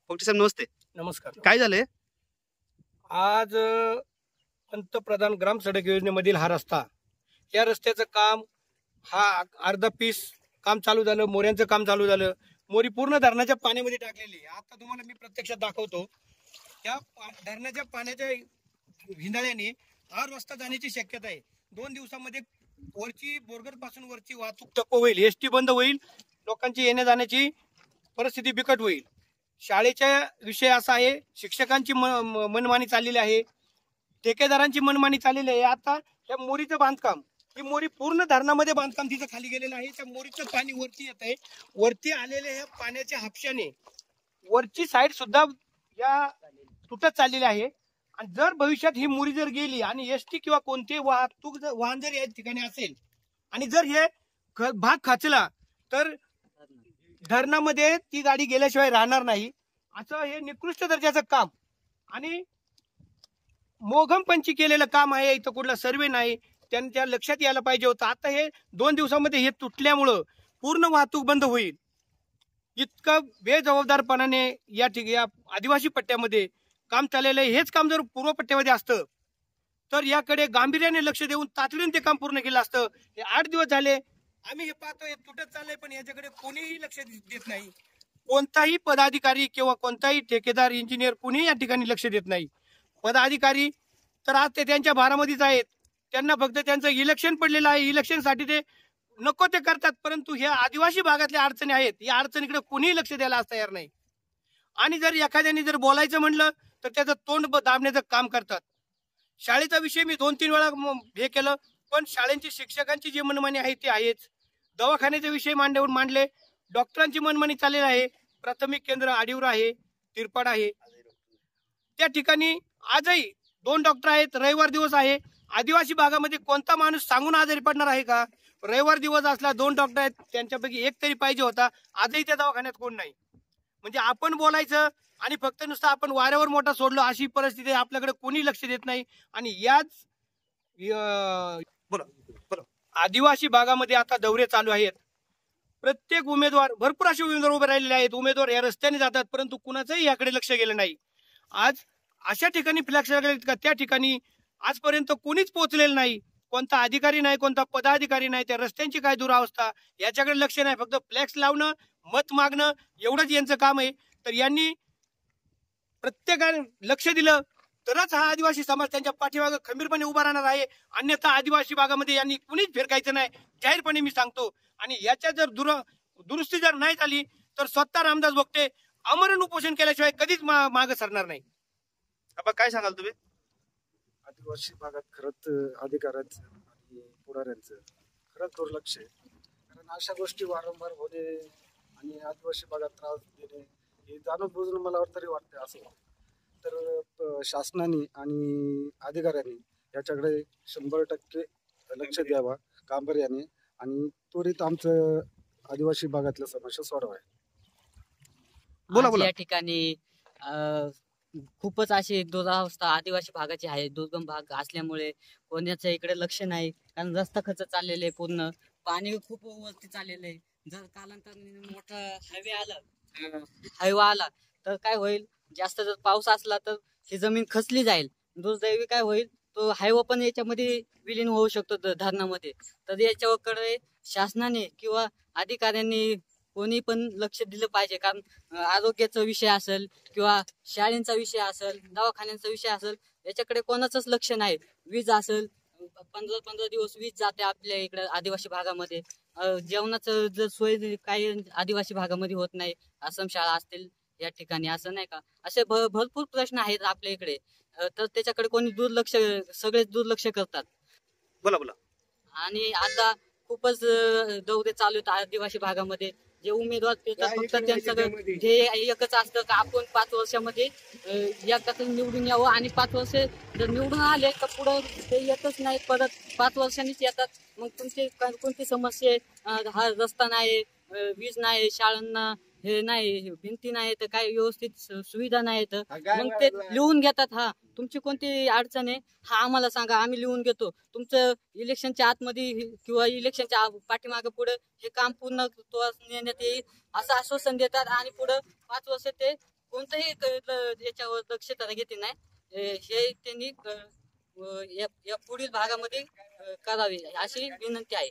पोपटे साहेब नमस्ते. नमस्कार. काय झालंय आज पंतप्रधान ग्राम सडक योजनेमधील हा रस्ता, या रस्त्याचं काम हा अर्धा पीस काम चालू झालं, मोऱ्यांचं काम चालू झालं. मोरी पूर्ण धरणाच्या पाण्यामध्ये टाकलेली. आता तुम्हाला मी प्रत्यक्षात दाखवतो. या धरणाच्या पाण्याच्या हिंदाळ्याने हा रस्ता जाण्याची शक्यता आहे. 2 दिवसामध्ये वरची बोरगर पासून वरची वाहतूक ठप्प होईल, एसटी बंद होईल, लोकांची येण्या जाण्याची परिस्थिती बिकट होईल. शाळेचा विषय असा आहे, शिक्षकांची मनमानी चाललेली आहे, ठेकेदारांची मनमानी चाललेली आहे. आता त्या मोरीचं बांधकाम, ही मोरी पूर्ण धरणामध्ये बांधकाम तिचं खाली गेलेलं आहे. त्या मोरीचं पाणी वरती येत आहे. वरती आलेल्या ह्या पाण्याच्या हापशाने वरची साईड सुद्धा या तुटत चाललेली आहे. आणि जर भविष्यात ही मोरी जर गेली आणि एसटी किंवा कोणते वाहन जर या ठिकाणी असेल आणि जर हे भाग खचला तर धरणामध्ये ती गाडी गेल्याशिवाय राहणार नाही. असं हे निकृष्ट दर्जाचं काम आणि मोघमपंची केलेलं काम आहे. इथं कुठला सर्वे नाही, त्यांच्या लक्षात यायला पाहिजे होतं. आता हे 2 दिवसामध्ये हे तुटल्यामुळं पूर्ण वाहतूक बंद होईल. इतकं बेजबाबदारपणाने या आदिवासी पट्ट्यामध्ये काम चाललेलं आहे. हेच काम जर पूर्व पट्ट्यामध्ये असतं तर याकडे गांभीर्याने लक्ष देऊन तातडीने ते काम पूर्ण केलं असतं. हे 8 दिवस झाले आम्ही हे पाहतोय, हे तुटत चाललंय, पण याच्याकडे कोणीही लक्ष देत नाही. कोणताही पदाधिकारी किंवा कोणताही ठेकेदार, इंजिनियर कोणीही या ठिकाणी लक्ष देत नाही. पदाधिकारी तर आज ते त्यांच्या भारामध्येच आहेत. त्यांना फक्त त्यांचं इलेक्शन पडलेलं आहे, इलेक्शनसाठी ते नको ते करतात. परंतु ह्या आदिवासी भागातल्या अडचणी आहेत, या अडचणीकडे कोणीही लक्ष द्यायला आज तयार नाही. आणि जर एखाद्याने जर बोलायचं म्हणलं तर त्याचं तोंड दाबण्याचं काम करतात. शाळेचा विषय मी 2-3 वेळा हे केलं, पण शाळेंची शिक्षकांची जी मनमानी आहे ती आहेच. दवाखान्याचे विषय मांडले, डॉक्टरांची मनमानी चाललेली आहे. प्राथमिक केंद्र आडीवर आहे, तिरपाड आहे, त्या ठिकाणी आजही 2 डॉक्टर आहेत. रविवार दिवस आहे. आदिवासी भागामध्ये कोणता माणूस सांगून आजारी पडणार आहे का? रविवार दिवस असला 2 डॉक्टर आहेत, त्यांच्यापैकी एक तरी पाहिजे होता. आजही त्या दवाखान्यात कोण नाही. म्हणजे आपण बोलायचं आणि फक्त नुसतं आपण वाऱ्यावर मोठा सोडलं अशी परिस्थिती. आपल्याकडे कोणी लक्ष देत नाही. आणि याच आदिवासी भागामध्ये आता दौरे चालू आहेत. प्रत्येक उमेदवार, भरपूर असे उमेदवार उभे राहिलेले आहेत. उमेदवार या रस्त्याने जातात, परंतु कुणाचंही याकडे लक्ष गेलं नाही. आज अशा ठिकाणी फ्लॅक्स लागले का त्या ठिकाणी आजपर्यंत कोणीच पोहोचलेलं नाही. कोणता अधिकारी नाही, कोणता पदाधिकारी नाही. त्या रस्त्यांची काय दुरावस्था याच्याकडे लक्ष नाही. फक्त फ्लॅक्स लावणं, मत मागणं एवढंच यांचं काम आहे. तर यांनी प्रत्येकाने लक्ष दिलं तरच हा आदिवासी समाज त्यांच्या पाठीमागे खंबीरपणे उभा राहणार आहे. अन्यथा आदिवासी भागामध्ये यांनी कुणीच फिरकायचं नाही, जाहीरपणे मी सांगतो. आणि याच्या जर दुरुस्ती जर नाही झाली तर स्वतः रामदास बोपटे आमरण उपोषण केल्याशिवाय कधीच मागे सरणार नाही. आपण काय सांगाल तुम्ही? आदिवासी भागात खरंच अधिकाऱ्यांचं आणि पुढाऱ्यांचं खरंच दुर्लक्ष आहे. कारण अशा गोष्टी वारंवार होणे आणि आदिवासी भागात त्रास देणे हे जाणून बुजून मला तरी वाटते. असं तर शासनाने आणि अधिकाऱ्यांनी याच्याकडे 100% लक्ष द्यावा गांभीर्याने आणि त्वरित आमचं आदिवासी भागातल्या समस्या सोडवाय. या ठिकाणी खूपच अशी दुरावस्था आदिवासी भागाची आहे. दुर्गम भाग असल्यामुळे कोणाचं इकडे लक्ष नाही. कारण रस्ता खर्च चाललेले, पूर्ण पाणी खूप वरती चाललेलं आहे. जर कालांतराने मोठा हायवे आला तर काय होईल, जास्त जर पाऊस असला तर ही जमीन खचली जाईल. दुर्दैवी काय होईल, तो हायवे पण याच्यामध्ये विलीन होऊ शकतो धरणामध्ये. तर याच्याकडे शासनाने किंवा अधिकाऱ्यांनी कोणी पण लक्ष दिलं पाहिजे. कारण आरोग्याचा विषय असेल किंवा शाळेंचा विषय असेल, दवाखान्यांचा विषय असेल, याच्याकडे कोणाचंच लक्ष नाही. वीज असेल, 15 दिवस वीज जाते आपल्या इकडे आदिवासी भागामध्ये. जेवणाचं जर सोय काही आदिवासी भागामध्ये होत नाही. आश्रम शाळा असतील या ठिकाणी, असं नाही का, असे भरपूर प्रश्न आहेत आपल्या इकडे. तर त्याच्याकडे कोणी सगळेच दुर्लक्ष करतात. बोला. आणि आता खूपच दौरे चालू आहेत आदिवासी भागामध्ये. जे उमेदवार फक्त त्यांचं ध्येय एकच असतं का आपण 5 वर्षामध्ये एकदाच निवडून यावं. आणि 5 वर्ष जर निवडून आले तर पुढं ते येतच नाही, परत 5 वर्षांनीच येतात. मग तुमचे कोणती समस्या, हा रस्ता नाही, वीज नाही, शाळांना हे नाही, भिंती नाही, तर काही व्यवस्थित सुविधा नाही, तर मग ते लिहून घेतात. हा तुमची कोणती अडचण आहे, हा आम्हाला सांगा, आम्ही लिहून घेतो. तुमचं इलेक्शनच्या आतमध्ये किंवा इलेक्शनच्या पाठीमागे पुढे हे काम पूर्ण नेण्यात येईल असं आश्वासन देतात. आणि पुढे 5 वर्ष ते कोणतंही याच्यावर दक्षता घेतली नाही, हे त्यांनी या पुढील भागामध्ये करावे अशी विनंती आहे.